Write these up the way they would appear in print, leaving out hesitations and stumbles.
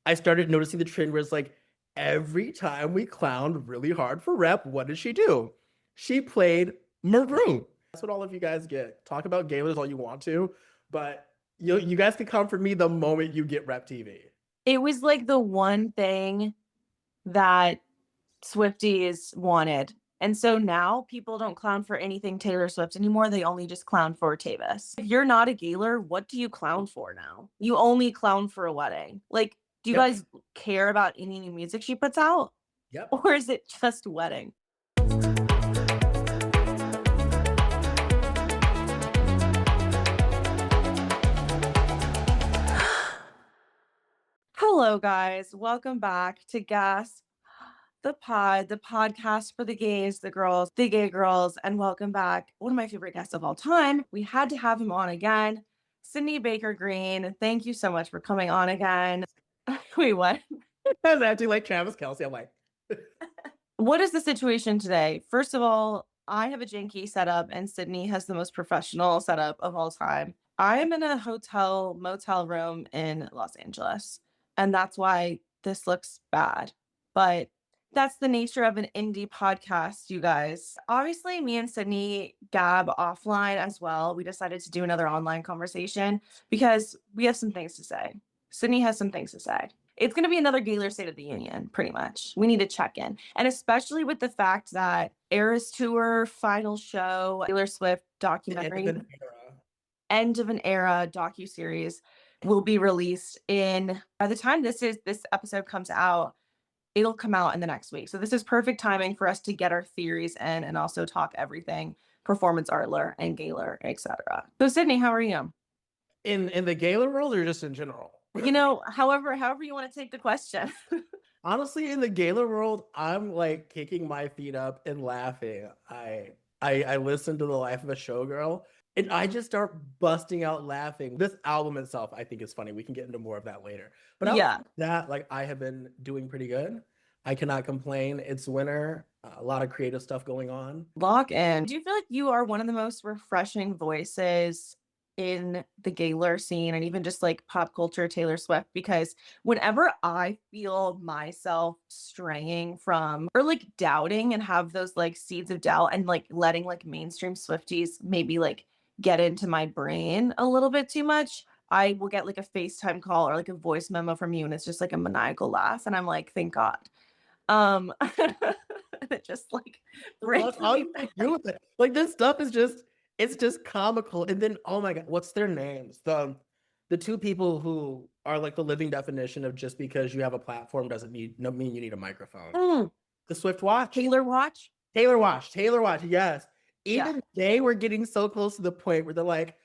I started noticing the trend where it's like every time we clowned really hard for rep, what did she do? She played Maroon. That's what all of you guys get. Talk about Gaylors all you want to, but you guys can come for me the moment you get rep TV. It was like the one thing that Swifties wanted. And so now people don't clown for anything Taylor Swift anymore. They only just clown for Tavis. If you're not a Gaylor, what do you clown for now? You only clown for a wedding. Like, do you Yep. guys care about any new music she puts out? Yep. Or is it just wedding? Hello, guys. Welcome back to Gas the podcast for the gays, the girls, the gay girls, and welcome back. One of my favorite guests of all time. We had to have him on again. Sidney Baker Green, thank you so much for coming on again. Wait, what? I was acting like Travis Kelce. I'm like, What is the situation today? First of all, I have a janky setup and Sidney has the most professional setup of all time. I am in a hotel motel room in Los Angeles, and that's why this looks bad. But that's the nature of an indie podcast, you guys. Obviously, me and Sidney gab offline as well. We decided to do another online conversation because we have some things to say. Sidney has some things to say. It's going to be another Gaylor State of the Union, pretty much. We need to check in. And especially with the fact that Eras Tour, final show, Taylor Swift documentary, end of an era docuseries will be released in, by the time this episode comes out, it'll come out in the next week. So this is perfect timing for us to get our theories in and also talk everything performance Artlor and Gaylor, etc. So Sidney, how are you? in the Gaylor world or just in general? However you want to take the question. Honestly, in the Gaylor world, I'm like kicking my feet up and laughing. I listen to The Life of a Showgirl and I just start busting out laughing. This album itself, I think is funny. We can get into more of that later. But Yeah. that, like, I have been doing pretty good. I cannot complain. It's winter, a lot of creative stuff going on. Lock in. Do you feel like you are one of the most refreshing voices in the Gaylor scene and even just like pop culture Taylor Swift? Because whenever I feel myself straying from or like doubting and have those like seeds of doubt and like letting like mainstream Swifties maybe like get into my brain a little bit too much, I will get like a FaceTime call or like a voice memo from you and it's just like a maniacal laugh and I'm like, thank God. It just like brings me back. With it. Like, this stuff is just, it's just comical. And then, oh my God, what's their names? The two people who are like the living definition of just because you have a platform doesn't mean you need a microphone. The Swift Watch. Taylor Watch. Taylor Watch, yes. Yeah. Even they were getting so close to the point where they're like,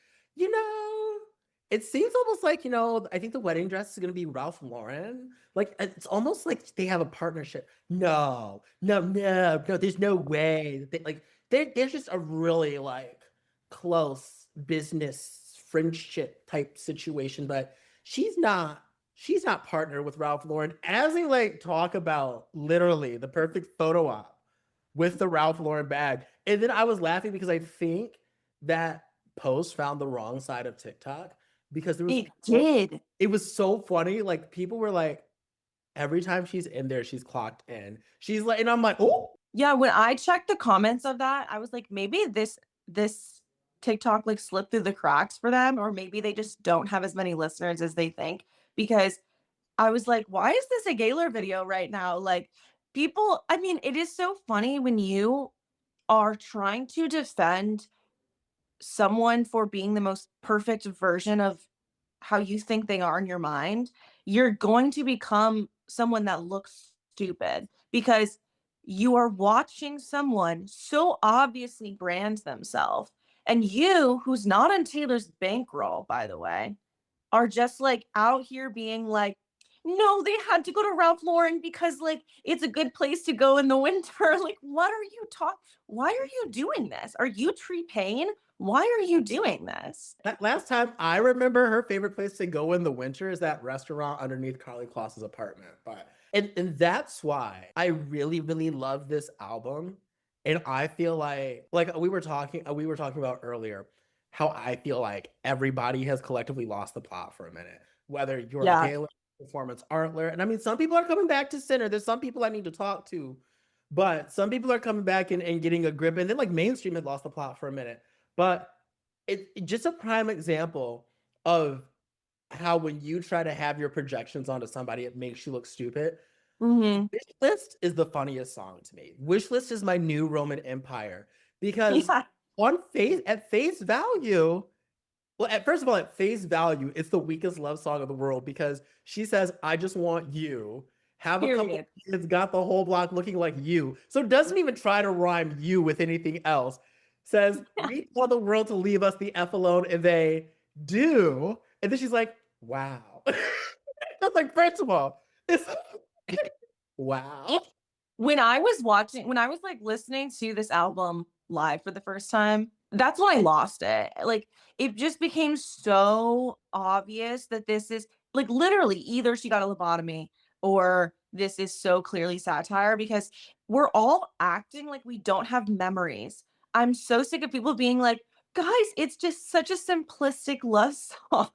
it seems almost like, I think the wedding dress is going to be Ralph Lauren. Like, it's almost like they have a partnership. No, there's no way. They're just a really, like, close business friendship type situation, but she's not partnered with Ralph Lauren. As they, like, talk about literally the perfect photo op with the Ralph Lauren bag. And then I was laughing because I think that post found the wrong side of TikTok. Because it was so funny. Like, people were like, every time she's in there, she's clocked in. She's like, and I'm like, oh yeah. When I checked the comments of that, I was like, maybe this TikTok like slipped through the cracks for them, or maybe they just don't have as many listeners as they think. Because I was like, why is this a Gaylor video right now? Like, people, I mean, it is so funny when you are trying to defend someone for being the most perfect version of how you think they are in your mind, you're going to become someone that looks stupid because you are watching someone so obviously brand themselves. And you, who's not on Taylor's bankroll, by the way, are just like out here being like, no, they had to go to Ralph Lauren because like it's a good place to go in the winter. Like, what are you talking? Why are you doing this? Are you Tree Payne? Why are you doing this? That last time I remember, her favorite place to go in the winter is that restaurant underneath Carly Kloss's apartment. But and that's why I really, really love this album. And I feel like we were talking about earlier, how I feel like everybody has collectively lost the plot for a minute. Whether you're a Gaylor performance Artlor. And I mean, some people are coming back to center. There's some people I need to talk to, but some people are coming back and getting a grip. And then like mainstream had lost the plot for a minute. But just a prime example of how when you try to have your projections onto somebody, it makes you look stupid. Mhm. Wish List is the funniest song to me. Wish List is my new Roman Empire because Yeah. at face value, well, first of all, at face value, it's the weakest love song of the world because she says, I just want you. Have a couple Period. kids, got the whole block looking like you. So it doesn't even try to rhyme you with anything else. Says, we want the world to leave us the F alone, and they do. And then she's like, wow. That's like, first of all, it's wow. When I was like listening to this album live for the first time, that's when I lost it. Like it just became so obvious that this is like literally either she got a lobotomy or this is so clearly satire because we're all acting like we don't have memories. I'm so sick of people being like, guys, it's just such a simplistic love song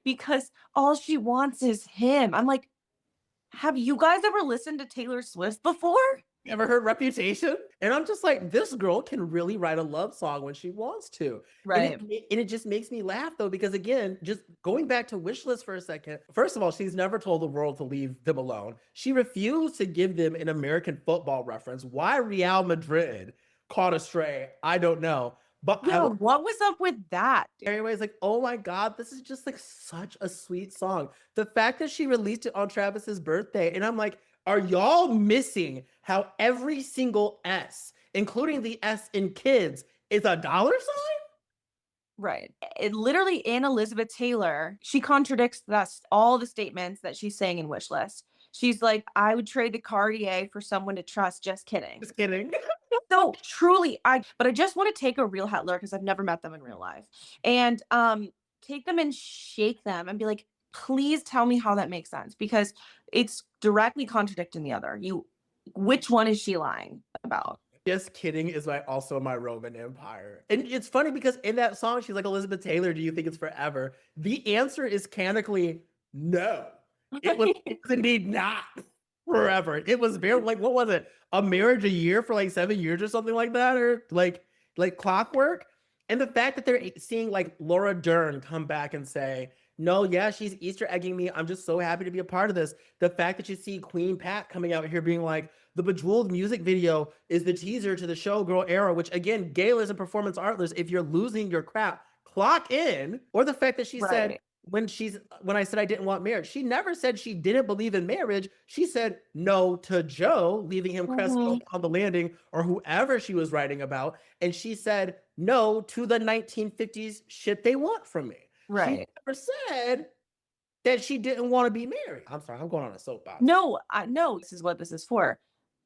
because all she wants is him. I'm like, have you guys ever listened to Taylor Swift before? Ever heard Reputation? And I'm just like, this girl can really write a love song when she wants to. Right. And it just makes me laugh though, because again, just going back to Wishlist for a second, first of all, she's never told the world to leave them alone. She refused to give them an American football reference. Why Real Madrid caught astray? I don't know. But Yeah, what was up with that? everybody's like, oh my God, this is just like such a sweet song. The fact that she released it on Travis's birthday, and I'm like, are y'all missing how every single S, including the S in kids, is a dollar sign? Right. It literally in Elizabeth Taylor, she contradicts all the statements that she's saying in Wishlist. She's like, I would trade the Cartier for someone to trust. Just kidding. Just kidding. So truly, but I just want to take a real Hitler because I've never met them in real life, and take them and shake them and be like, please tell me how that makes sense because it's directly contradicting the other. Which one is she lying about? Just kidding is also my Roman Empire. And it's funny because in that song, she's like, Elizabeth Taylor, do you think it's forever? The answer is canonically no. It was indeed not forever. It was very like, what was it? A marriage a year for like 7 years or something like that, or like clockwork. And the fact that they're seeing like Laura Dern come back and say, no, yeah, she's Easter egging me. I'm just so happy to be a part of this. The fact that you see Queen Pat coming out here being like, the Bejeweled music video is the teaser to the Showgirl era, which again, Gaylor's and performance artless. If you're losing your crap, clock in. Or the fact that she said, Right. when I said I didn't want marriage, she never said she didn't believe in marriage. She said no to Joe, leaving him crestfallen Mhm. on the landing, or whoever she was writing about. And she said no to the 1950s shit they want from me. She Right. never said that she didn't want to be married. I'm sorry, I'm going on a soapbox. No, this is what this is for.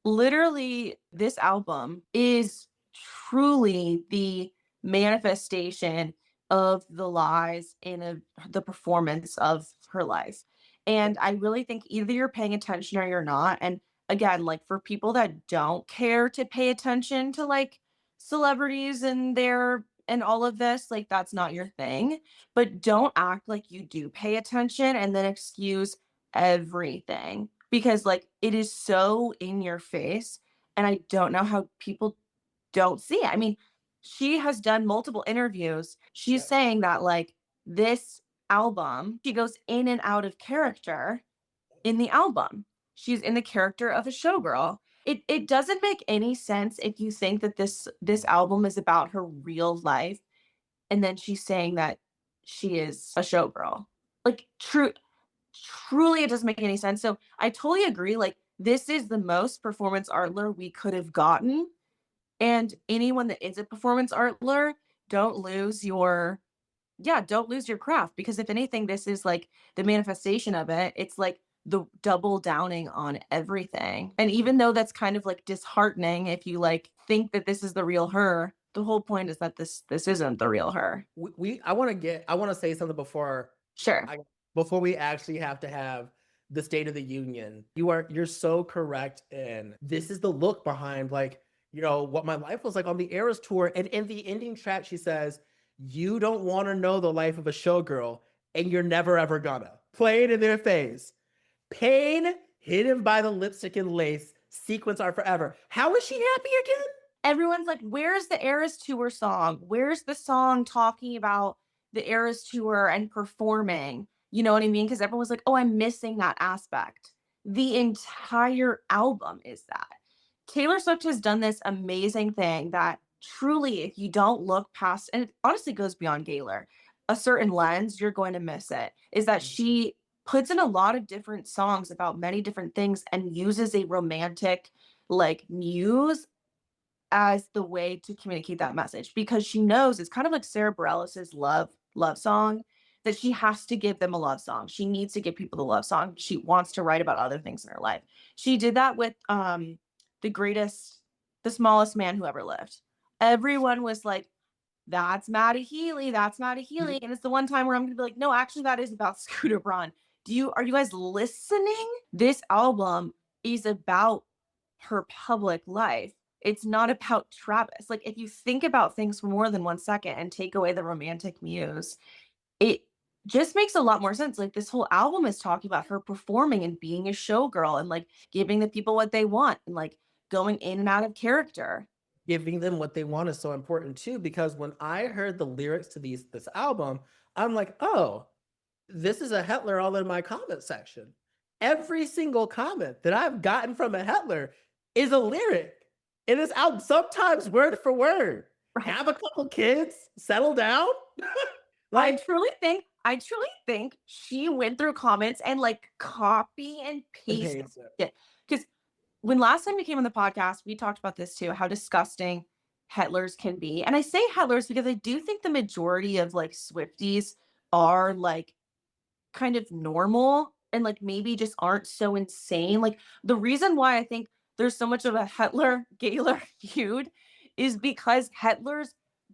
Literally, this album is truly the manifestation of the lies in the performance of her life. And I really think either you're paying attention or you're not. And again, like for people that don't care to pay attention to like celebrities and their and all of this, like that's not your thing. But don't act like you do pay attention and then excuse everything because like it is so in your face and I don't know how people don't see it. I mean, she has done multiple interviews. She's Yep. saying that like this album, she goes in and out of character in the album. She's in the character of a showgirl. It doesn't make any sense if you think that this album is about her real life and then she's saying that she is a showgirl. Like truly, it doesn't make any sense. So I totally agree. Like, this is the most performance artler we could have gotten. And anyone that is a performance artler, don't lose your, yeah, don't lose your craft. Because if anything, this is like the manifestation of it. It's like the double downing on everything. And even though that's kind of like disheartening, if you like think that this is the real her, the whole point is that this isn't the real her. I want to say something Sure. I before we actually have to have the State of the Union. You're so correct, and this is the look behind like, what my life was like on the Eras tour. And in the ending track, she says, you don't want to know the life of a showgirl, and you're never ever gonna. Play it in their face. Pain hidden by the lipstick and lace. Sequence are forever. How is she happy again? Everyone's like, "Where's the Eras Tour song? Where's the song talking about the Eras Tour and performing?" You know what I mean? Because everyone's like, "Oh, I'm missing that aspect." The entire album is that. Taylor Swift has done this amazing thing that truly, if you don't look past, and it honestly goes beyond Gaylor, a certain lens, you're going to miss it, is that she puts in a lot of different songs about many different things and uses a romantic like muse as the way to communicate that message because she knows it's kind of like Sarah Bareilles' love song that she has to give them a love song. She needs to give people the love song. She wants to write about other things in her life. She did that with the greatest the smallest man who ever lived. Everyone was like, that's Maddie Healy, that's Maddie Healy. And it's the one time where I'm gonna be like, no, actually that is about Scooter Braun. Are you guys listening? This album is about her public life. It's not about Travis. Like if you think about things for more than 1 second and take away the romantic muse, it just makes a lot more sense. Like this whole album is talking about her performing and being a showgirl and like giving the people what they want and like going in and out of character. Giving them what they want is so important too, because when I heard the lyrics to this album, I'm like, oh, this is a Hetler all in my comment section. Every single comment that I've gotten from a Hetler is a lyric. It is out sometimes word for word. Right. Have a couple kids, settle down. I Like, truly think she went through comments and like copy and paste it. Because when last time you came on the podcast, we talked about this too, how disgusting Hetlers can be. And I say Hetlers because I do think the majority of like Swifties are like kind of normal and like maybe just aren't so insane. Like the reason why I think there's so much of a Hetler Gaylor feud is because Hetlers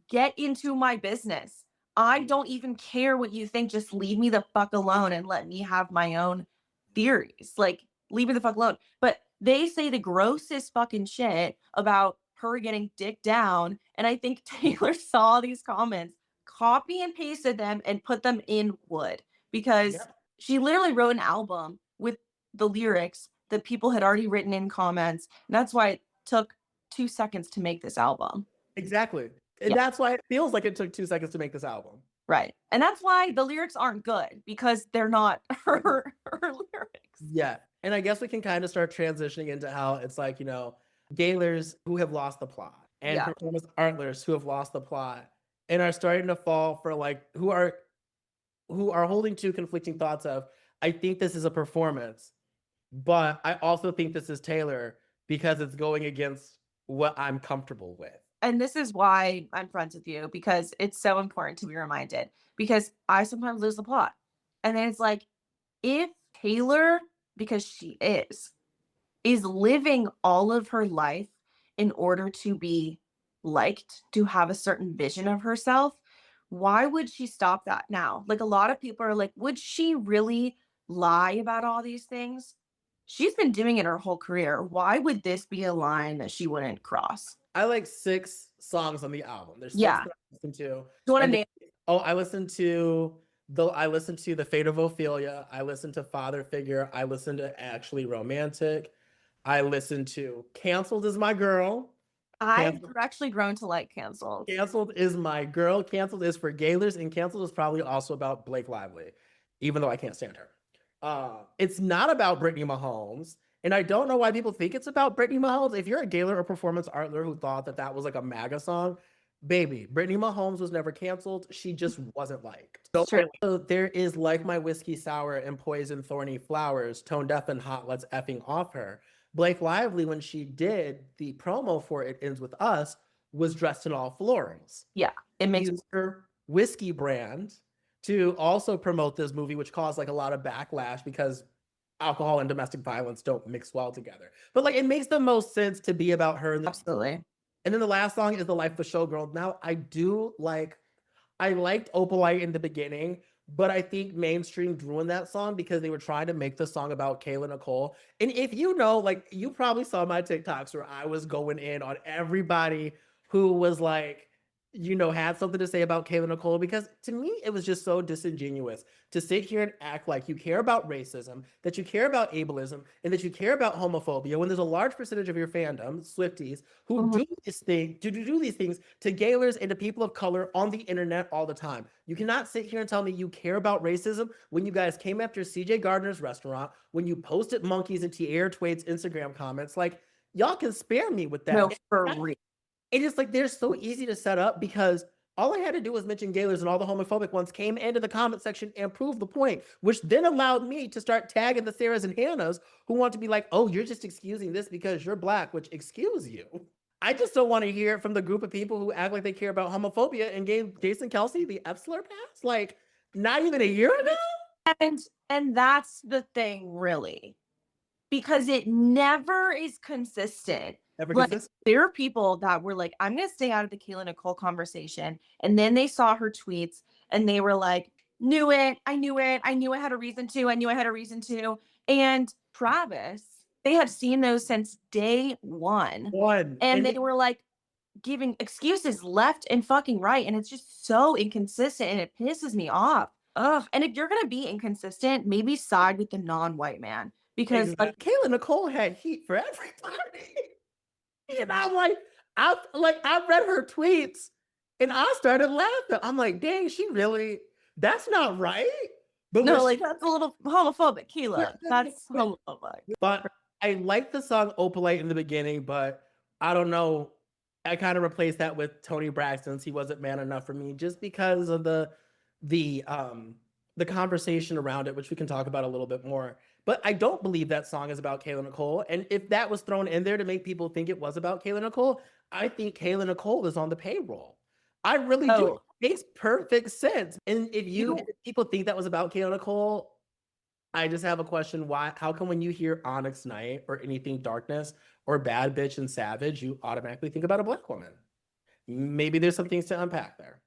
get into my business. I don't even care what you think. Just leave me the fuck alone and let me have my own theories. Like, leave me the fuck alone. But they say the grossest fucking shit about her getting dick down. And I think Taylor saw these comments, copy and pasted them, and put them in Wood because yeah, she literally wrote an album with the lyrics that people had already written in comments. And that's why it took 2 seconds to make this album. exactly. And Yeah, that's why it feels like it took 2 seconds to make this album. right. And that's why the lyrics aren't good because they're not her lyrics. Yeah. And I guess we can kind of start transitioning into how it's like, Gaylors who have lost the plot and Yeah. performance artlers who have lost the plot and are starting to fall for like who are holding two conflicting thoughts of, I think this is a performance, but I also think this is Taylor because it's going against what I'm comfortable with. And this is why I'm friends with you because it's so important to be reminded because I sometimes lose the plot. And then it's like, if Taylor, because she is living all of her life in order to be liked, to have a certain vision of herself, why would she stop that now? Like a lot of people are like, would she really lie about all these things? She's been doing it her whole career. Why would this be a line that she wouldn't cross? I like 6 songs on the album. There's six Yeah. that I listen to. Do you want to And name? I listened to The Fate of Ophelia. I listened to Father Figure. I listened to Actually Romantic. I listened to Canceled is My Girl. I've Canceled, actually grown to like cancels. Canceled is My Girl. Canceled is for Gaylors, and Canceled is probably also about Blake Lively, even though I can't stand her. It's not about Brittany Mahomes. And I don't know why people think it's about Brittany Mahomes. If you're a Gaylor or performance artler who thought that was like a MAGA song, baby, Brittany Mahomes was never canceled. She just wasn't liked. It's true. So there is Like My Whiskey Sour and Poison Thorny Flowers, Tone Deaf and Hot, Let's Effing Off Her. Blake Lively, when she did the promo for It Ends With Us, was dressed in all florals. Yeah, it makes Used her whiskey brand to also promote this movie, which caused like a lot of backlash because alcohol and domestic violence don't mix well together. But like it makes the most sense to be about her. absolutely. And then the last song is The Life of a Showgirl. Now I liked Opalite in the beginning, but I think mainstream ruined that song because they were trying to make the song about Kayla Nicole. And if you know, like you probably saw my TikToks where I was going in on everybody who was like, had something to say about Kayla Nicole, because to me, it was just so disingenuous to sit here and act like you care about racism, that you care about ableism, and that you care about homophobia when there's a large percentage of your fandom, Swifties, who Mhm. do this thing, do these things to Gaylors and to people of color on the internet all the time. You cannot sit here and tell me you care about racism when you guys came after CJ Gardner's restaurant, when you posted monkeys in Tierra Twait's Instagram comments. Like, y'all can spare me with No, that. for real. It is like they're so easy to set up because all I had to do was mention Gaylors, and all the homophobic ones came into the comment section and proved the point, which then allowed me to start tagging the Sarahs and Hannahs who want to be like, oh, you're just excusing this because you're black, which excuse you. I just don't want to hear it from the group of people who act like they care about homophobia and gave Jason Kelsey the Epsilon pass like not even a year ago. And and that's the thing, really, because it never is consistent. Never Like, consistent. there are people that were like, I'm gonna stay out of the Kayla Nicole conversation. And then they saw her tweets and they were like, knew it, I knew it, I knew I had a reason to, I knew I had a reason to. And Travis, they had seen those since day one. One. And And they were like giving excuses left and fucking right. And it's just so inconsistent and it pisses me off. Ugh. And if you're gonna be inconsistent, maybe side with the non-white man. Because like, exactly. Kayla Nicole had heat for everybody. And I'm like, I read her tweets and I started laughing. I'm like, dang, she really, that's not right. But no, what like she, that's a little homophobic, Keela. That's homophobic. but I like the song Opalite in the beginning, but I don't know. I kind of replaced that with Tony Braxton's He Wasn't Man Enough for Me, just because of the um the conversation around it, which we can talk about a little bit more. But I don't believe that song is about Kayla Nicole. And if that was thrown in there to make people think it was about Kayla Nicole, I think Kayla Nicole is on the payroll. I really do. Oh, It makes perfect sense. And you if people think that was about Kayla Nicole, I just have a question. Why, how come when you hear Onyx Knight or anything darkness or bad bitch and savage, you automatically think about a black woman? Maybe there's some things to unpack there.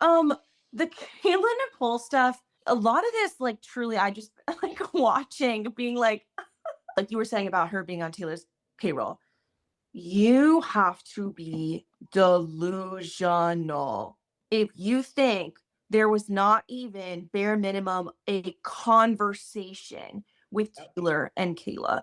um the Kayla Nicole stuff, a lot of this, like truly, I just like watching, being like you were saying about her being on Taylor's payroll. You have to be delusional if you think there was not even bare minimum a conversation with Yep. Taylor and Kayla.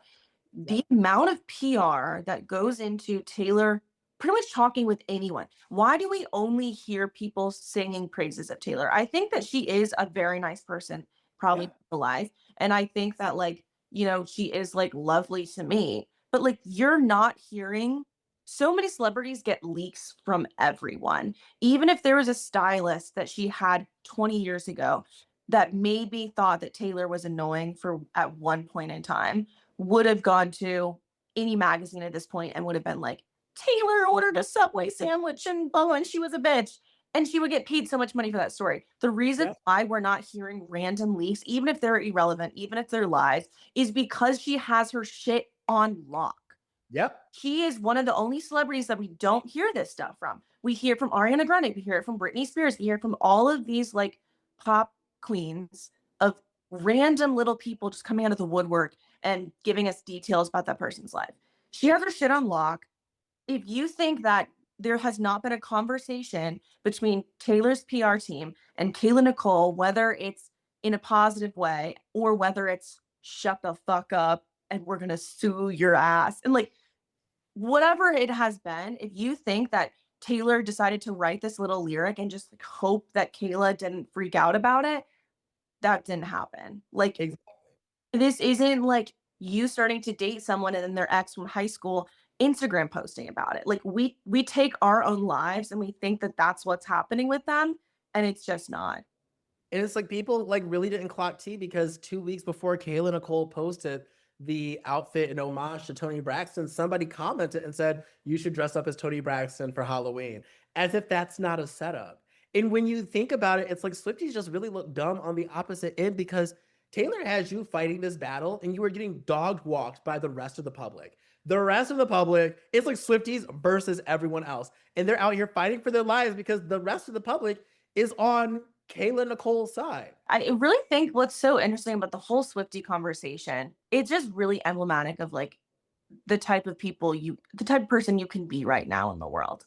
The Yep. amount of PR that goes into Taylor pretty much talking with anyone. Why do we only hear people singing praises of Taylor? I think that she is a very nice person, probably Yep. alive. And I think that, like, she is like lovely to me. But like, you're not hearing so many celebrities get leaks from everyone. Even if there was a stylist that she had 20 years ago that maybe thought that Taylor was annoying for at one point in time, would have gone to any magazine at this point and would have been like, Taylor ordered a Subway sandwich and blah, blah, and she was a bitch. And she would get paid so much money for that story. The reason Yep. why we're not hearing random leaks, even if they're irrelevant, even if they're lies, is because she has her shit on lock. Yep. She is one of the only celebrities that we don't hear this stuff from. We hear from Ariana Grande, we hear it from Britney Spears, we hear from all of these like pop queens of random little people just coming out of the woodwork and giving us details about that person's life. She has her shit on lock. If you think that there has not been a conversation between Taylor's PR team and Kayla Nicole, whether it's in a positive way or whether it's shut the fuck up and we're gonna sue your ass, and like whatever it has been, if you think that Taylor decided to write this little lyric and just like hope that Kayla didn't freak out about it, that didn't happen. Like, Exactly. this isn't like you starting to date someone and then their ex from high school Instagram posting about it. Like, we take our own lives and we think that that's what's happening with them, and it's just not. And it's like people like really didn't clock T because 2 weeks before Kayla Nicole posted the outfit in homage to Tony Braxton, somebody commented and said, you should dress up as Tony Braxton for Halloween, as if that's not a setup. And when you think about it, it's like Swifties just really look dumb on the opposite end because Taylor has you fighting this battle and you are getting dog walked by the rest of the public. The rest of the public, it's like Swifties versus everyone else. And they're out here fighting for their lives because the rest of the public is on Kayla Nicole's side. I really think what's so interesting about the whole Swifty conversation, it's just really emblematic of like the type of person you can be right now in the world.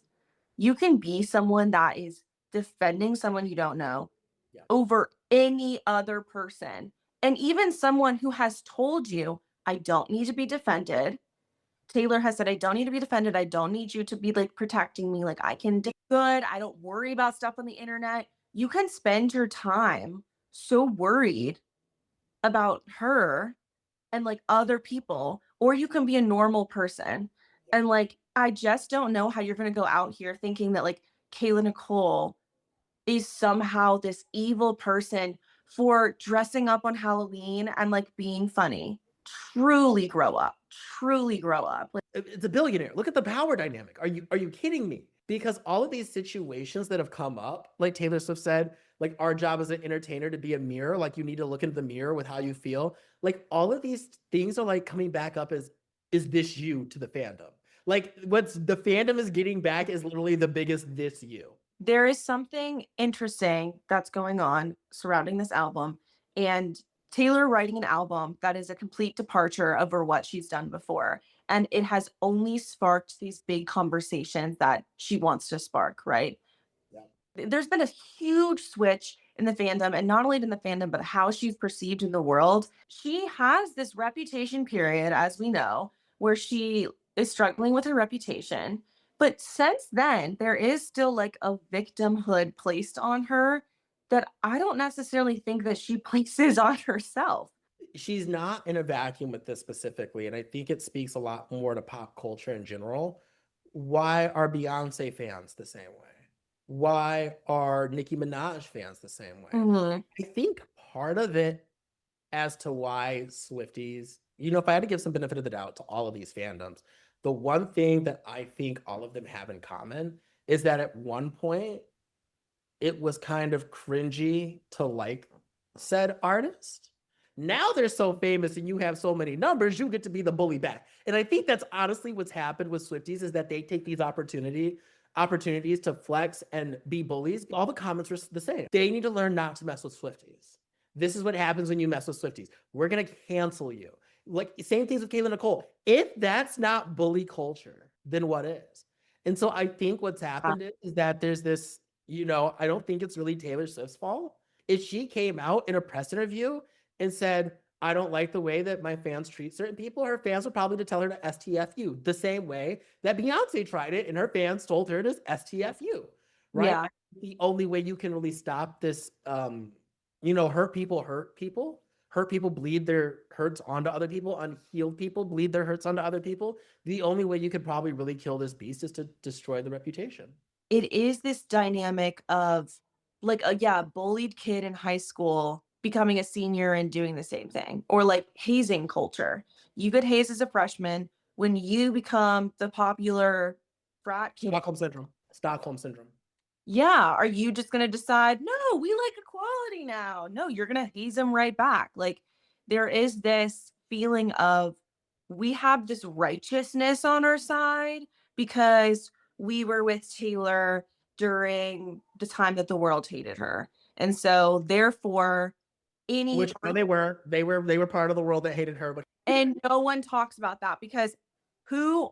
You can be someone that is defending someone you don't know Yeah. over any other person. And even someone who has told you, I don't need to be defended. Taylor has said, I don't need to be defended. I don't need you to be like protecting me. Like I can do good. I don't worry about stuff on the internet. You can spend your time so worried about her and like other people, or you can be a normal person. And like, I just don't know how you're going to go out here thinking that like Kayla Nicole is somehow this evil person for dressing up on Halloween and like being funny. Truly grow up. Truly grow up. Like, It's a billionaire. Look at the power dynamic. Are you kidding me? Because all of these situations that have come up, like Taylor Swift said, like our job as an entertainer to be a mirror, like you need to look into the mirror with how you feel. Like all of these things are like coming back up as, is this you to the fandom? Like what's the fandom is getting back is literally the biggest this you. there is something interesting that's going on surrounding this album, and Taylor writing an album that is a complete departure over what she's done before. And it has only sparked these big conversations that she wants to spark, right? Yeah. There's been a huge switch in the fandom, and not only in the fandom, but how she's perceived in the world. She has this reputation period, as we know, where she is struggling with her reputation. But since then, there is still like a victimhood placed on her that I don't necessarily think that she places on herself. She's not in a vacuum with this specifically, and I think it speaks a lot more to pop culture in general. Why are Beyonce fans the same way? Why are Nicki Minaj fans the same way? Mhm. I think part of it as to why Swifties, you know, if I had to give some benefit of the doubt to all of these fandoms, the one thing that I think all of them have in common is that at one point it was kind of cringy to like said artist. Now they're so famous and you have so many numbers, you get to be the bully back. And I think that's honestly what's happened with Swifties is that they take these opportunities to flex and be bullies. All the comments were the same. They need to learn not to mess with Swifties. This is what happens when you mess with Swifties. We're gonna cancel you. Like same things with Kayla Nicole. If that's not bully culture, then what is? And so I think what's happened is that there's this, you know, I don't think it's really Taylor Swift's fault. If she came out in a press interview and said, I don't like the way that my fans treat certain people, her fans would probably to tell her to STFU the same way that Beyonce tried it and her fans told her to STFU, right? Yeah. The only way you can really stop this, you know, hurt people, hurt people bleed their hurts onto other people, unhealed people bleed their hurts onto other people. The only way you could probably really kill this beast is to destroy the reputation. It is this dynamic of like a yeah, bullied kid in high school becoming a senior and doing the same thing, or like hazing culture. You get hazed as a freshman. When you become the popular frat kid, Stockholm syndrome. Stockholm syndrome. yeah, are you just gonna decide, no, we like equality now? No, you're gonna haze them right back. Like there is this feeling of we have this righteousness on our side because we were with Taylor during the time that the world hated her. And so therefore any Which no, they were part of the world that hated her, but and no one talks about that because who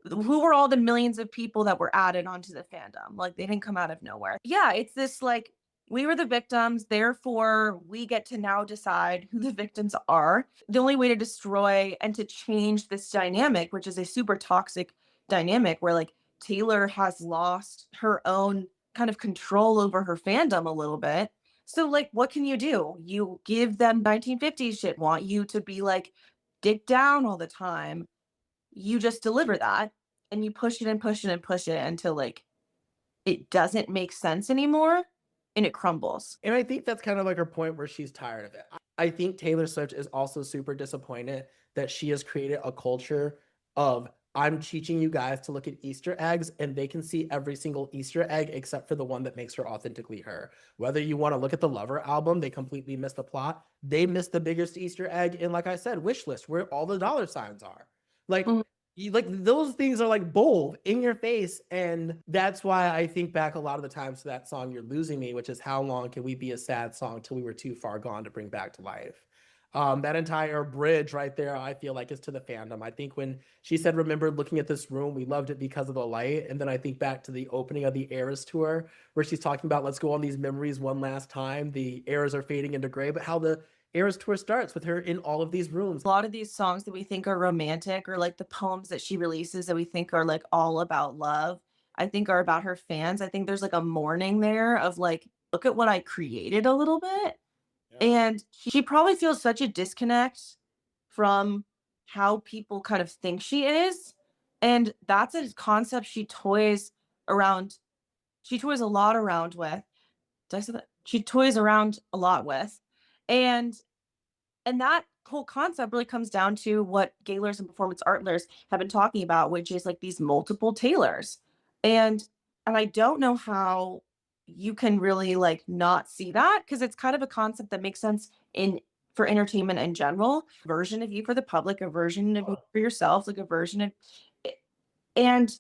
who were all the millions of people that were added onto the fandom? Like they didn't come out of nowhere. Yeah, it's this like we were the victims, therefore we get to now decide who the victims are. The only way to destroy and to change this dynamic, which is a super toxic dynamic where like Taylor has lost her own kind of control over her fandom a little bit. So like what can you do? You give them 1950s shit, want you to be like dig down all the time. You just deliver that and you push it and push it and push it until like it doesn't make sense anymore and it crumbles. and I think that's kind of like her point where she's tired of it. I think Taylor Swift is also super disappointed that she has created a culture of I'm teaching you guys to look at Easter eggs and they can see every single Easter egg except for the one that makes her authentically her. Whether you want to look at the Lover album, they completely missed the plot. They missed the biggest Easter egg in, like I said, Wish List, where all the dollar signs are. Like Mhm. like those things are like bold in your face, and that's why I think back a lot of the times to that song "You're Losing Me," which is how long can we be a sad song till we were too far gone to bring back to life. That entire bridge right there, I feel like is to the fandom. I think when she said, "Remember looking at this room, we loved it because of the light," and then I think back to the opening of the Eras tour, where she's talking about let's go on these memories one last time. The eras are fading into gray, but how the Eras tour starts with her in all of these rooms. A lot of these songs that we think are romantic, or like the poems that she releases that we think are like all about love, I think are about her fans. I think there's like a mourning there of like, look at what I created a little bit. Yeah. And she probably feels such a disconnect from how people kind of think she is. And that's a concept she toys around. She toys a lot around with. Did I say that? She toys around a lot with. And that whole concept really comes down to what Gaylors and performance artlers have been talking about, which is like these multiple tailors. And I don't know how you can really like not see that, because it's kind of a concept that makes sense in for entertainment in general. Version of you for the public, a version of you for yourself, like a version of, and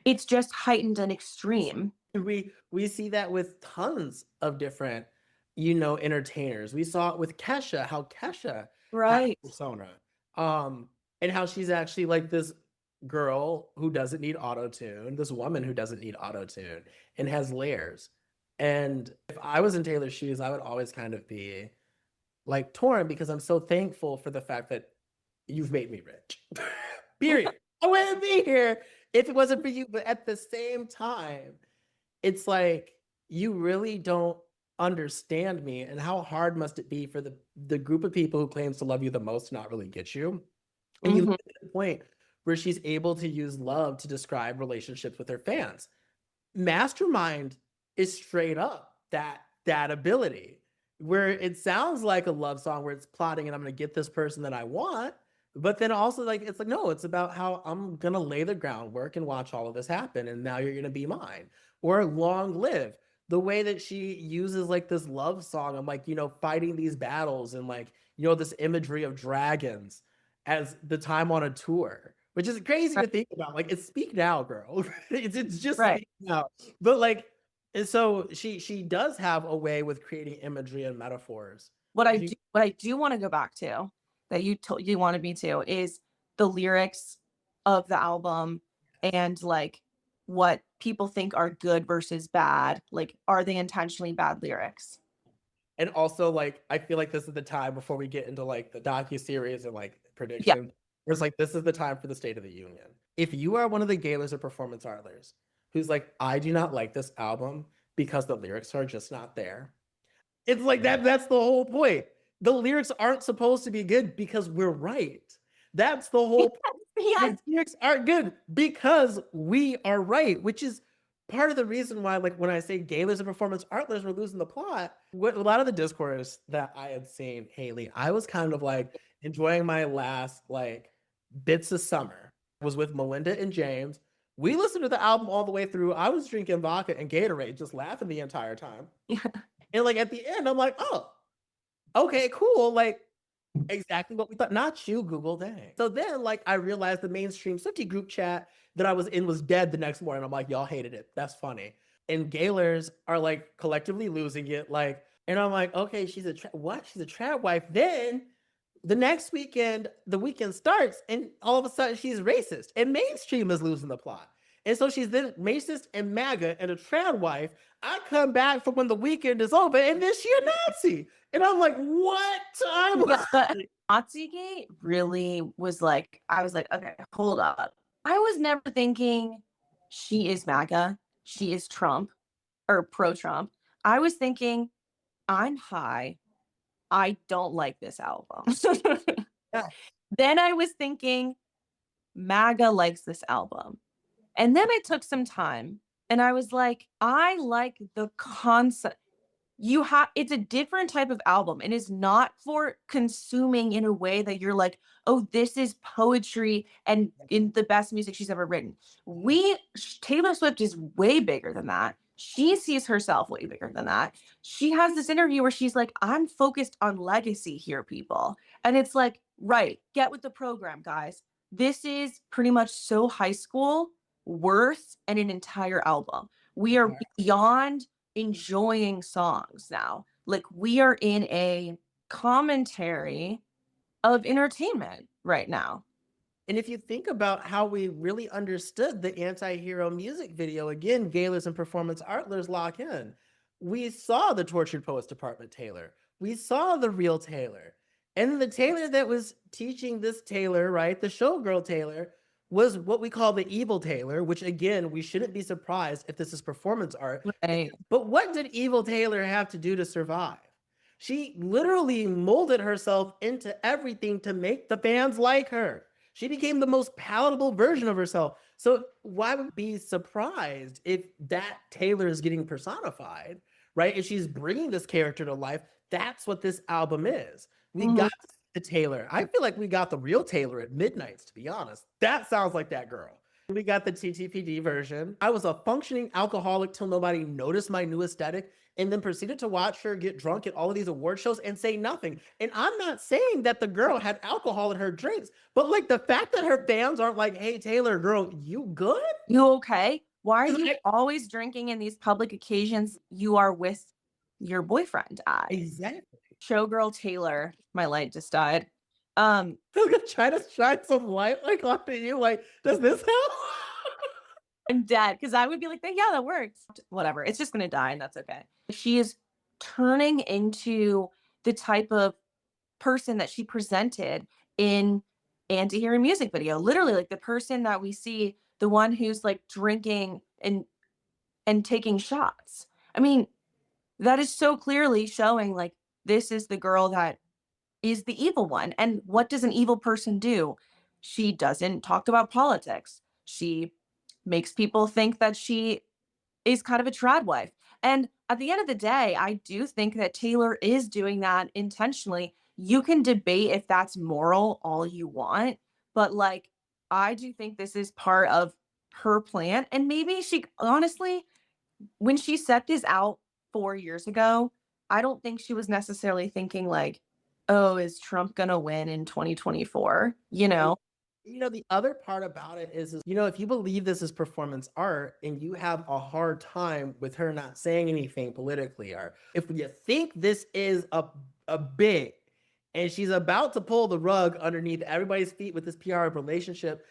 it's just heightened and extreme. We see that with tons of different, you know, entertainers. We saw it with Kesha, how Kesha had Right. a persona. And how she's actually like this girl who doesn't need auto-tune, this woman who doesn't need auto-tune and has layers. And if I was in Taylor's shoes, I would always kind of be like torn because I'm so thankful for the fact that you've made me rich. Period. I wouldn't be here if it wasn't for you. But at the same time, it's like you really don't understand me, and how hard must it be for the group of people who claims to love you the most to not really get you? And you Mhm. look at the point where she's able to use love to describe relationships with her fans. Mastermind is straight up that ability where it sounds like a love song where it's plotting and I'm going to get this person that I want, but then also like it's like no, it's about how I'm going to lay the groundwork and watch all of this happen and now you're going to be mine. Or Long Live, the way that she uses like this love song, I'm like, you know, fighting these battles and like, you know, this imagery of dragons as the time on a tour, which is crazy Right. to think about. Like, it's Speak Now, girl. It's just Right. Speak Now. But like, and so she does have a way with creating imagery and metaphors. If you What I do wanna go back to, that you wanted me to, is the lyrics of the album and, like, what people think are good versus bad. Like, are they intentionally bad lyrics? and also like I feel like this is the time before we get into like the docu-series and like Yeah. predictions. Where it's like this is the time for the State of the Union. If you are one of the Gaylors or performance artlers who's like, I do not like this album because the lyrics are just not there. It's like that's the whole point. The lyrics aren't supposed to be good because we're right. That's the whole point. Yes. The lyrics aren't good because we are right, which is part of the reason why, like, when I say Gaylors and performance artlers were losing the plot, what a lot of the discourse that I had seen, Haley, I was kind of like enjoying my last like bits of summer was with Melinda and James. We listened to the album all the way through. I was drinking vodka and Gatorade, just laughing the entire time. And like at the end, I'm like, oh, okay, cool. Like exactly what we thought. Not you, Google. Dang. So then, like, I realized the mainstream Swiftie group chat that I was in was dead the next morning. I'm like, y'all hated it. That's funny. And Gaylors are like collectively losing it. Like, and I'm like, okay, she's a what? She's a trad wife. Then the next weekend, the weekend starts, and all of a sudden she's racist, and mainstream is losing the plot. And so she's then racist and MAGA and a trad wife. I come back from when the weekend is over, and then she a Nazi. And I'm like, what Yeah, time? but Nazigate really was like, I was like, "Okay, hold up." I was never thinking she is MAGA, she is Trump or pro-Trump. I was thinking, "I'm high. I don't like this album." Yeah. Then I was thinking, "MAGA likes this album." And then I took some time and I was like, "I like the concept." You have It's a different type of album and is not for consuming in a way that you're like, "Oh, this is poetry and in the best music she's ever written." Taylor Swift is way bigger than that. She sees herself way bigger than that. She has this interview where she's like, "I'm focused on legacy here, people." And it's like, right, get with the program, guys. This is pretty much so high school worth and an entire album. We are beyond enjoying songs now. Like we are in a commentary of entertainment right now. And if you think about how we really understood the anti-hero music video, again, Gaylor's and performance artlers lock in. We saw the tortured poets department Taylor. We saw the real Taylor. And the Taylor that was teaching this Taylor, right, the showgirl Taylor, was what we call the evil Taylor, which again, we shouldn't be surprised if this is performance art. Right. But what did evil Taylor have to do to survive? She literally molded herself into everything to make the fans like her. She became the most palatable version of herself. So why would we be surprised if that Taylor is getting personified, right? If she's bringing this character to life, that's what this album is. We Mhm. got the Taylor. I feel like we got the real Taylor at Midnights, to be honest. That sounds like that girl. We got the TTPD version. I was a functioning alcoholic till nobody noticed my new aesthetic and then proceeded to watch her get drunk at all of these award shows and say nothing. And I'm not saying that the girl had alcohol in her drinks, but like the fact that her fans aren't like, hey, Taylor, girl, you good? You okay? Why are 'Cause you always drinking in these public occasions you are with your boyfriend at? exactly. Showgirl Taylor, my light just died. Um, I'm gonna try to shine some light like onto you. Like, does this help? I'm dead because I would be like, yeah, that works. Whatever. It's just gonna die and that's okay. She is turning into the type of person that she presented in anti-hero music video. Literally, like the person that we see, the one who's like drinking and taking shots. I mean, that is so clearly showing like this is the girl that is the evil one. And what does an evil person do? She doesn't talk about politics. She makes people think that she is kind of a trad wife. And at the end of the day, I do think that Taylor is doing that intentionally. You can debate if that's moral all you want, but like, I do think this is part of her plan. And maybe she honestly, when she set this out 4 years ago, I don't think she was necessarily thinking like, oh, is Trump gonna win in 2024? You know? The other part about it is, if you believe this is performance art and you have a hard time with her not saying anything politically, or if you think this is a bit and she's about to pull the rug underneath everybody's feet with this PR relationship,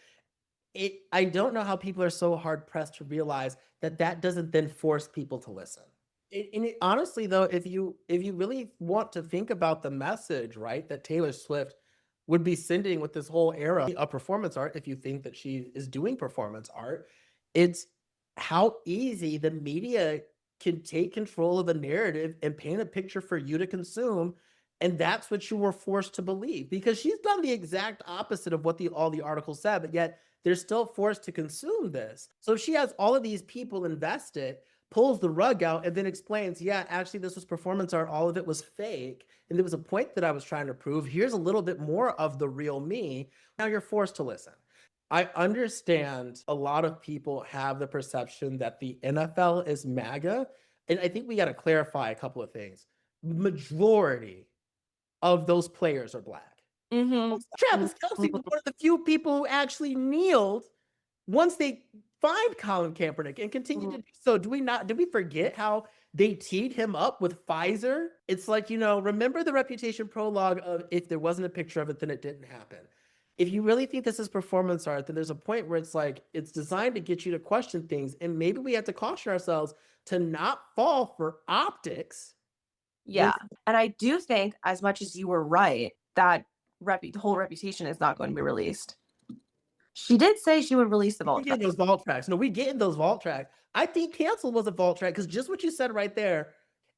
I don't know how people are so hard pressed to realize that that doesn't then force people to listen. Honestly, though, if you really want to think about the message, right, that Taylor Swift would be sending with this whole era of performance art, if you think that she is doing performance art, it's how easy the media can take control of a narrative and paint a picture for you to consume. And that's what you were forced to believe because she's done the exact opposite of what all the articles said, but yet they're still forced to consume this. So she has all of these people invested, pulls the rug out, and then explains, yeah, actually, this was performance art. All of it was fake. And there was a point that I was trying to prove. Here's a little bit more of the real me. Now you're forced to listen. I understand a lot of people have the perception that the NFL is MAGA. And I think we got to clarify a couple of things. Majority of those players are black. Mhm. Travis Kelce was one of the few people who actually kneeled once they find Colin Kaepernick and continue to do so. Did we forget how they teed him up with Pfizer? It's like, remember the Reputation prologue of if there wasn't a picture of it, then it didn't happen. If you really think this is performance art, then there's a point where it's like, it's designed to get you to question things. And maybe we have to caution ourselves to not fall for optics. Yeah. And I do think, as much as you were right, that the whole Reputation is not going to be released. She did say she would release the We vault get those vault tracks. No, we get in those vault tracks. I think Cancel was a vault track because just what you said right there,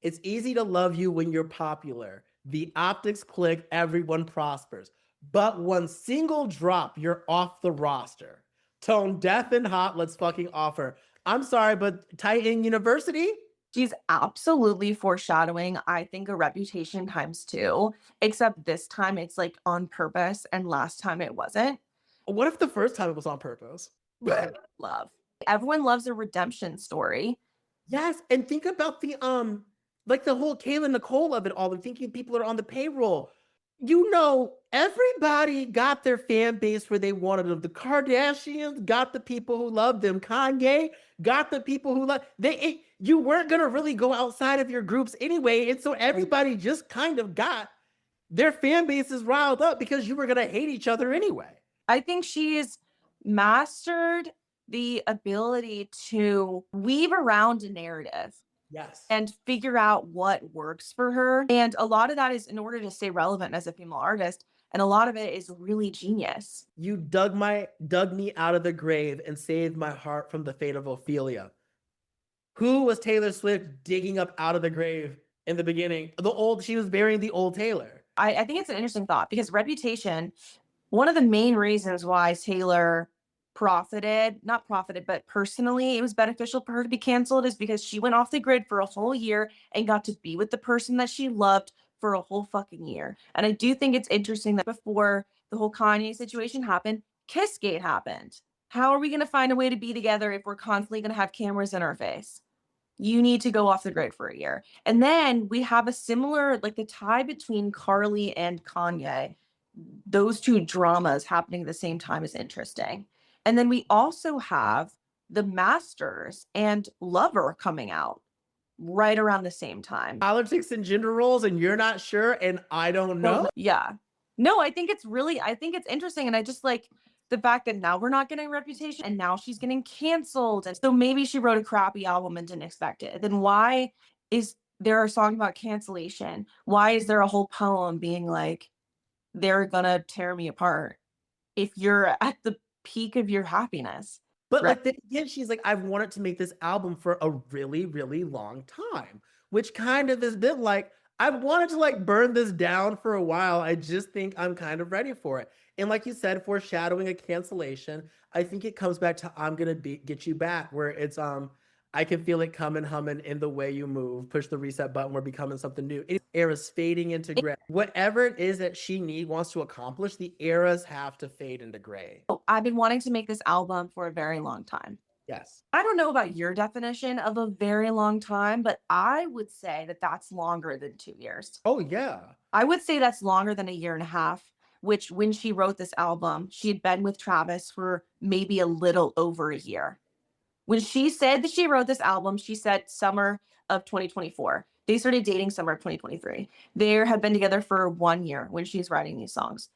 it's easy to love you when you're popular. The optics click, everyone prospers. But one single drop, you're off the roster. Tone deaf and hot, let's fucking offer. I'm sorry, but Titan University? She's absolutely foreshadowing, I think, a Reputation ×2, except this time it's like on purpose and last time it wasn't. What if the first time it was on purpose? Love. Everyone loves a redemption story. Yes, and think about like the whole Kayla Nicole of it all, and thinking people are on the payroll. Everybody got their fan base where they wanted them. The Kardashians got the people who loved them. Kanye got the people who love you weren't gonna really go outside of your groups anyway, and so everybody just kind of got Their fan base is riled up because you were gonna hate each other anyway. I think she's mastered the ability to weave around a narrative Yes. and figure out what works for her. And a lot of that is in order to stay relevant as a female artist. And a lot of it is really genius. You dug me out of the grave and saved my heart from the fate of Ophelia. Who was Taylor Swift digging up out of the grave in the beginning? She was burying the old Taylor. I think it's an interesting thought because Reputation, one of the main reasons why Taylor not profited, but personally it was beneficial for her to be canceled is because she went off the grid for a whole year and got to be with the person that she loved for a whole fucking year. And I do think it's interesting that before the whole Kanye situation happened, Kissgate happened. How are we going to find a way to be together if we're constantly going to have cameras in our face? You need to go off the grid for a year. And then we have a similar, like the tie between Carly and Kanye, those two dramas happening at the same time is interesting. And then we also have The Masters and Lover coming out right around the same time. Politics and gender roles, and you're not sure, and I don't know. Yeah. No, I think it's interesting. And I just like the fact that now we're not getting Reputation and now she's getting canceled. And so maybe she wrote a crappy album and didn't expect it. Then why is there a song about cancellation? Why is there a whole poem being like, they're gonna tear me apart if you're at the peak of your happiness? But Right. like then again, she's like, I've wanted to make this album for a really, really long time, which kind of is bit like I've wanted to like burn this down for a while. I just think I'm kind of ready for it. And like you said, foreshadowing a cancellation, I think it comes back to I'm gonna get you back, where it's I can feel it coming, humming in the way you move. Push the reset button. We're becoming something new. Era's fading into gray. Whatever it is that she wants to accomplish, the eras have to fade into gray. I've been wanting to make this album for a very long time. Yes. I don't know about your definition of a very long time, but I would say that that's longer than 2 years. Oh yeah. I would say that's longer than a year and a half, which when she wrote this album, she had been with Travis for maybe a little over a year. When she said that she wrote this album, she said summer of 2024. They started dating summer of 2023. They had been together for 1 year when she's writing these songs.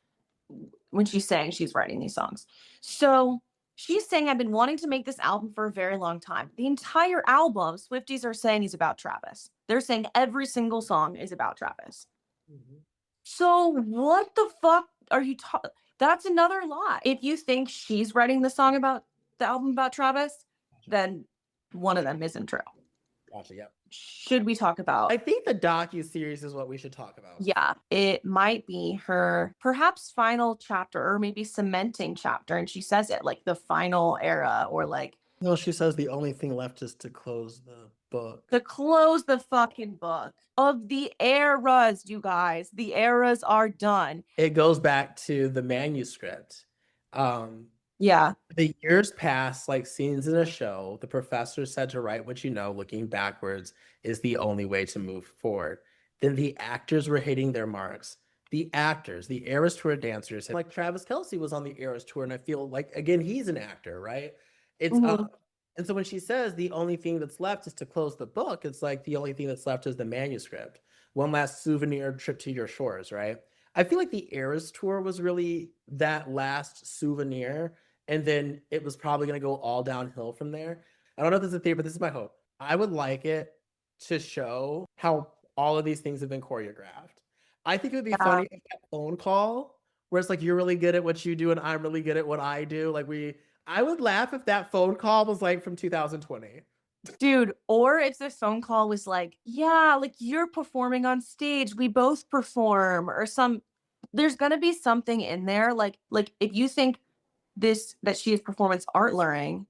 When she's saying she's writing these songs. So she's saying, I've been wanting to make this album for a very long time. The entire album, Swifties are saying is about Travis. They're saying every single song is about Travis. Mhm. So what the fuck are you talking? That's another lie. If you think she's writing the album about Travis, then one of them isn't true. Gotcha. Yep. Should we talk about? I think the docuseries is what we should talk about. Yeah, it might be her perhaps final chapter or maybe cementing chapter. And she says it like the final era or like. No, she says the only thing left is to close the book. To close the fucking book of the eras, you guys. The eras are done. It goes back to the manuscript. Yeah. The years pass like scenes in a show. The professor said to write what you know, looking backwards is the only way to move forward. Then the actors were hitting their marks. The actors, the Eras Tour dancers, like Travis Kelce was on the Eras Tour, and I feel like, again, he's an actor, right? It's and so when she says the only thing that's left is to close the book, it's like the only thing that's left is the manuscript. One last souvenir trip to your shores, right? I feel like the Eras Tour was really that last souvenir. And then it was probably going to go all downhill from there. I don't know if this is a theory, but this is my hope. I would like it to show how all of these things have been choreographed. I think it would be funny if that phone call where it's like, you're really good at what you do and I'm really good at what I do. I would laugh if that phone call was like from 2020. Dude, or if the phone call was like, yeah, like you're performing on stage, we both perform or there's going to be something in there. Like if you think that she is performance artlering,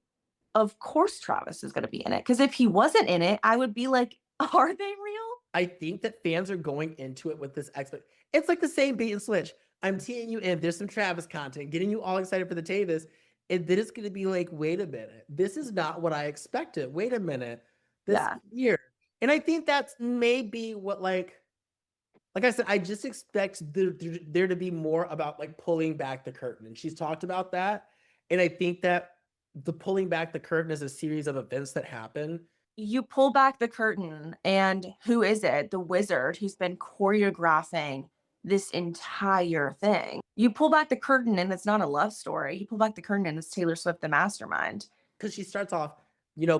of course Travis is going to be in it. Because if he wasn't in it, I would be like, are they real? I think that fans are going into it with this it's like the same bait and switch. I'm teeing you in. There's some Travis content, getting you all excited for the Tavis. And then it's going to be like, wait a minute. This is not what I expected. Wait a minute. This year. And I think that's maybe what like I said, I just expect there to be more about like pulling back the curtain. And she's talked about that. And I think that the pulling back the curtain is a series of events that happen. You pull back the curtain and who is it? The wizard who's been choreographing this entire thing. You pull back the curtain and it's not a love story. You pull back the curtain and it's Taylor Swift, the mastermind. Because she starts off,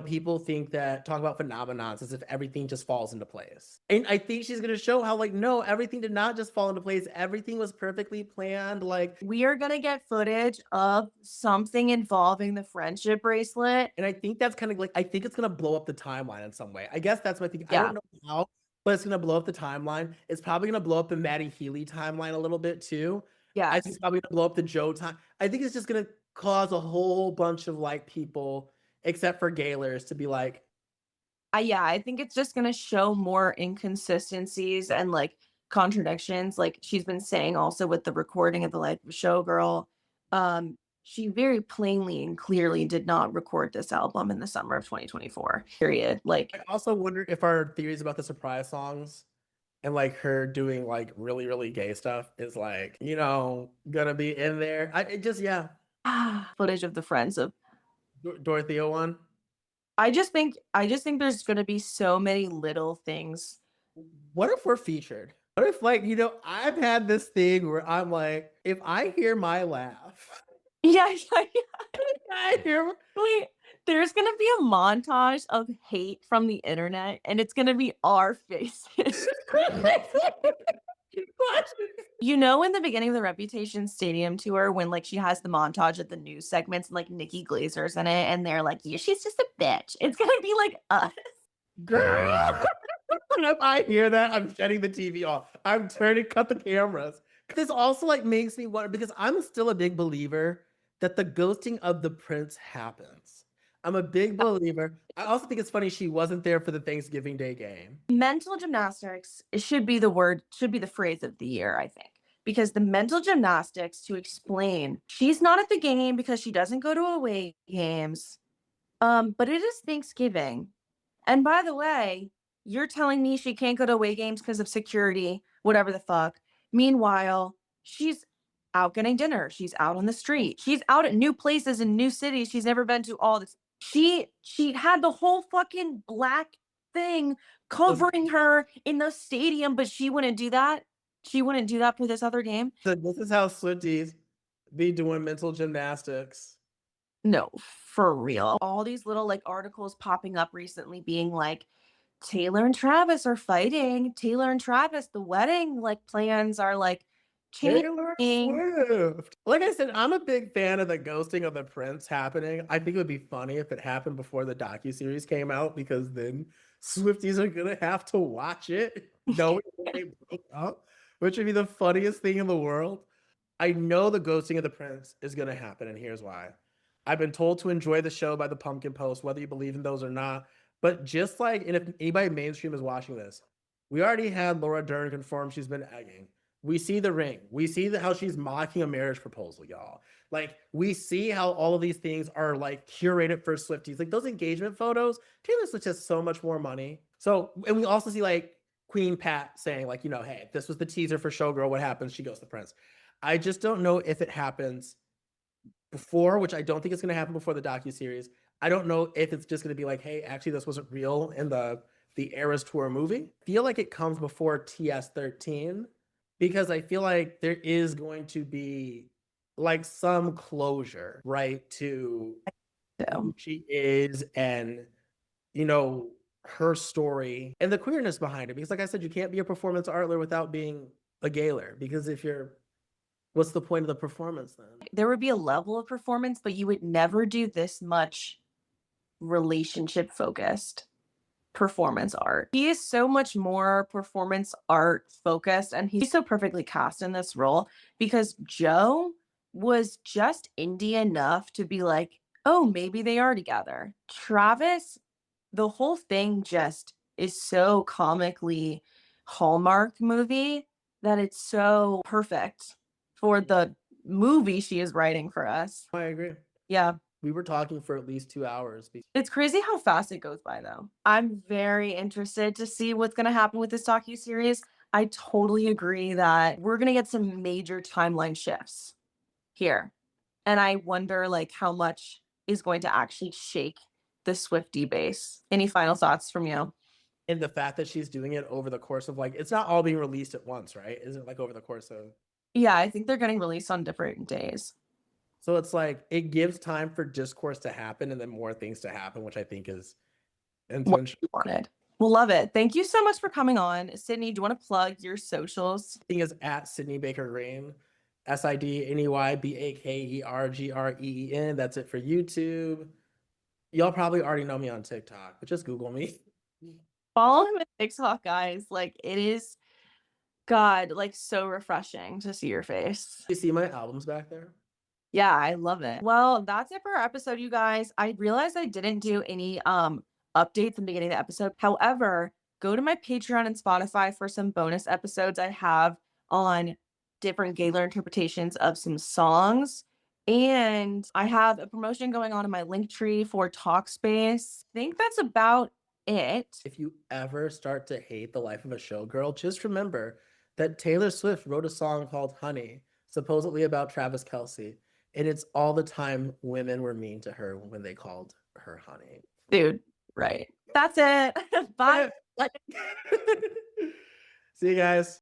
people think that talk about phenomenons as if everything just falls into place. And I think she's gonna show how, like, no, everything did not just fall into place. Everything was perfectly planned. Like, We are going to get footage of something involving the friendship bracelet. and I think that's kind of like, I think it's gonna blow up the timeline in some way. I guess that's my thing. I Yeah. don't know how, but it's gonna blow up the timeline. It's probably gonna blow up the Maddie Healy timeline a little bit too. I think Yes. it's probably gonna blow up the Joe time. I think it's just gonna cause a whole bunch of like people, except for Gaylors, to be like, Yeah, I think it's just gonna show more inconsistencies and like contradictions. Like she's been saying also with the recording of the Life of Showgirl. She very plainly and clearly did not record this album in the summer of 2024. Period. Like, I also wonder if our theories about the surprise songs and like her doing like really, really gay stuff is like, gonna be in there. It just, yeah. footage of the friends of Dorothea one. I just think there's gonna be so many little things. What if we're featured? What if, like, I've had this thing where I'm like, if I hear my laugh, Yeah, yeah, I hear wait, there's gonna be a montage of hate from the internet, and it's gonna be our faces. You know, in the beginning of the Reputation Stadium tour, when like she has the montage of the news segments and like Nikki Glazer's in it, and they're like, yeah, she's just a bitch. It's gonna be like us. girl. If I hear that, I'm shutting the TV off. I'm turning, cut the cameras. This also like makes me wonder because I'm still a big believer that the ghosting of the prince happens. I'm a big believer. I also think it's funny she wasn't there for the Thanksgiving Day game. Mental gymnastics, it should be the word, should be the phrase of the year, I think. Because the mental gymnastics to explain she's not at the game because she doesn't go to away games. But it is Thanksgiving. And by the way, you're telling me she can't go to away games because of security, whatever the fuck. Meanwhile, she's out getting dinner. She's out on the street. She's out at new places in new cities she's never been to all this. She had the whole fucking black thing So, covering her in the stadium, but she wouldn't do that. She wouldn't do that for this other game. so this is how Swifties be doing mental gymnastics. No, for real. All these little like articles popping up recently being like, Taylor and Travis are fighting. Taylor and Travis, the wedding like plans are like Taylor changing. Swift. Like I said, I'm a big fan of the ghosting of the prince happening. I think it would be funny if it happened before the docuseries came out because then Swifties are gonna have to watch it knowing that they broke up, which would be the funniest thing in the world. I know the ghosting of the prince is gonna happen, and here's why. I've been told to enjoy the show by the Pumpkin Post, whether you believe in those or not. But just like, and if anybody mainstream is watching this, we already had Laura Dern confirm she's been egging. We see the ring. We see how she's mocking a marriage proposal, y'all. Like, we see how all of these things are like curated for Swifties. Like those engagement photos, Taylor Swift has so much more money. So, and we also see like Queen Pat saying, like, hey, this was the teaser for Showgirl. What happens? She goes to the prince. I just don't know if it happens before, which I don't think it's going to happen before the docuseries. I don't know if it's just going to be like, hey, actually, this wasn't real in the Eras Tour movie. I feel like it comes before TS13 because I feel like there is going to be like some closure, right, to who So she is and, you know, her story and the queerness behind it. Because, like I said, you can't be a performance Artler without being a Gaylor. Because if you're, what's the point of the performance then? there would be a level of performance, but you would never do this much relationship focused performance art. He is so much more performance art focused, and he's so perfectly cast in this role because Joe was just indie enough to be like, oh, maybe they are together. Travis, the whole thing just is so comically Hallmark movie that it's so perfect for the movie she is writing for us. I agree. Yeah. We were talking for at least 2 hours. It's crazy how fast it goes by, though. I'm very interested to see what's going to happen with this docu-series. I totally agree that we're going to get some major timeline shifts here. And I wonder like how much is going to actually shake the Swiftie base. Any final thoughts from you? And the fact that she's doing it over the course of like, it's not all being released at once, right? Is it like over the course of? Yeah, I think they're getting released on different days. So it's like it gives time for discourse to happen and then more things to happen, which I think is What intentional. you wanted. We'll love it. Thank you so much for coming on. Sydney, do you want to plug your socials? Thing is at Sidney Baker Green, SIDNEYBAKERGREEN. That's it for YouTube. Y'all probably already know me on TikTok, but just Google me. Follow him at TikTok, guys. Like it is God, like so refreshing to see your face. You see my albums back there? Yeah, I love it. Well, that's it for our episode, you guys. I realized I didn't do any updates in the beginning of the episode. However, go to my Patreon and Spotify for some bonus episodes I have on different Gaylor interpretations of some songs. And I have a promotion going on in my link tree for Talkspace. I think that's about it. If you ever start to hate the life of a showgirl, just remember that Taylor Swift wrote a song called Honey, supposedly about Travis Kelce. And it's all the time women were mean to her when they called her honey. Dude, right. That's it. Bye. See you guys.